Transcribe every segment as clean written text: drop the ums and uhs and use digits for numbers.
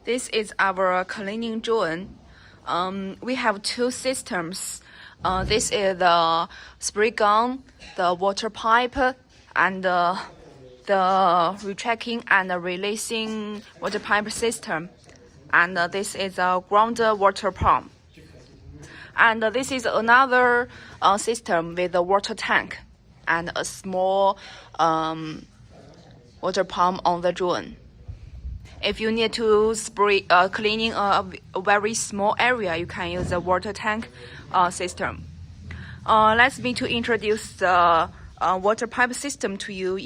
This is our cleaning drone. We have two systems. This is the spray gun, the water pipe, and the retracting and releasing water pipe system. And this is a groundwater pump. And this is another system with a water tank and a small water pump on the drone. If you need to spray cleaning a very small area, you can use the water tank system. Let me to introduce the water pipe system to you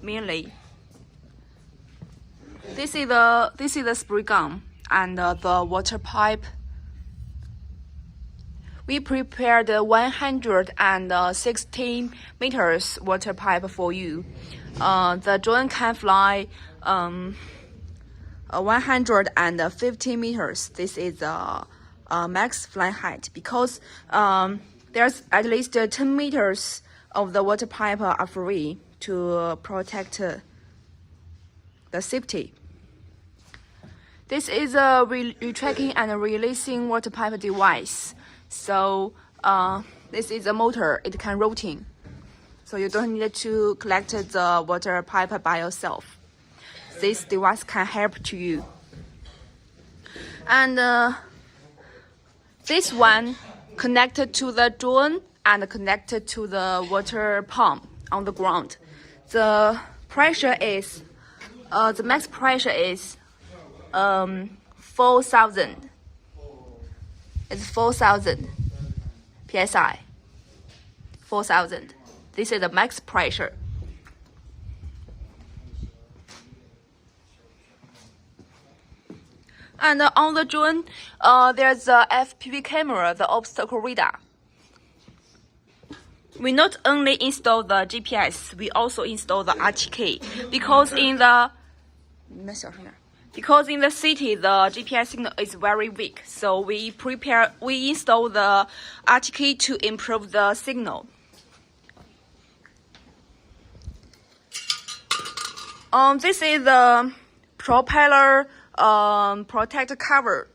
mainly. This is the spray gun and the water pipe. We prepared 116 meters water pipe for you. The drone can fly 150 meters. This is the max flight height because there's at least 10 meters of the water pipe are free to protect the safety. This is a retracting and releasing water pipe device. So this is a motor. It can rotate. So you don't need to collect the water pipe by yourself. This device can help to you. And this one connected to the drone and connected to the water pump on the ground. The pressure is the max pressure is 4,000. It's 4,000 psi. 4,000. This is the max pressure. And on the drone, there's a FPV camera, the obstacle radar. We not only install the GPS, we also install the RTK because in the city, the GPS signal is very weak. So we install the RTK to improve the signal. This is the propeller protector cover.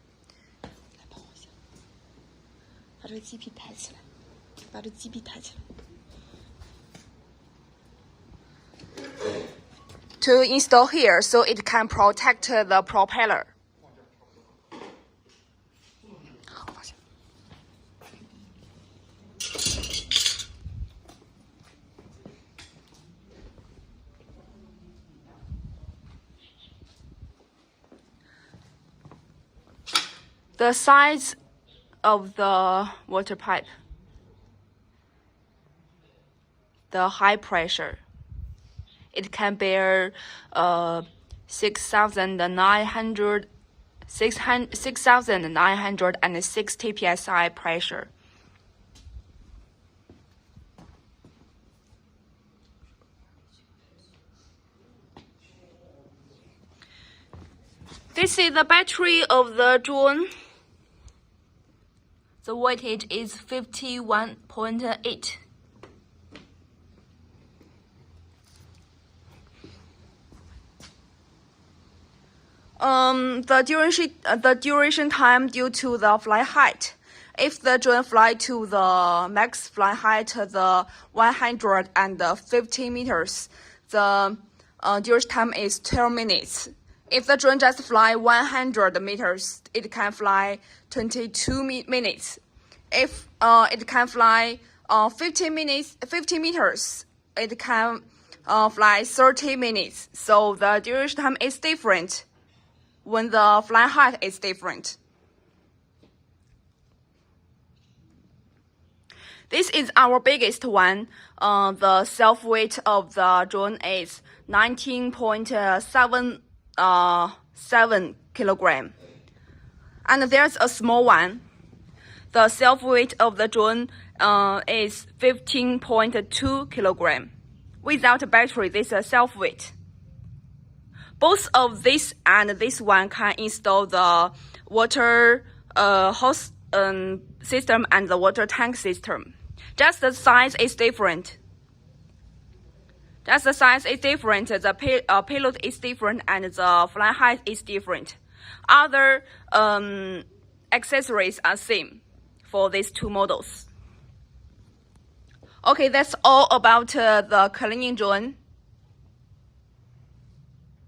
To install here so it can protect the propeller. The size of the water pipe, the high pressure. It can bear 6,960 psi pressure. This is the battery of the drone. The voltage is 51.8. The duration time due to the flight height. If the drone fly to the max flight height, the 150 meters, the duration time is 12 minutes. If the drone just fly 100 meters, it can fly 22 minutes. If it can fly 50 meters, it can fly 30 minutes. So the duration time is different when the flight height is different. This is our biggest one. The self-weight of the drone is 19.7 kilogram. And there's a small one. The self-weight of the drone is 15.2 kilogram. Without a battery, this is self-weight. Both of this and this one can install the water hose system and the water tank system. Just the size is different. Just the size is different, the payload is different, and the flight height is different. Other accessories are same for these two models. Okay, that's all about the cleaning drone.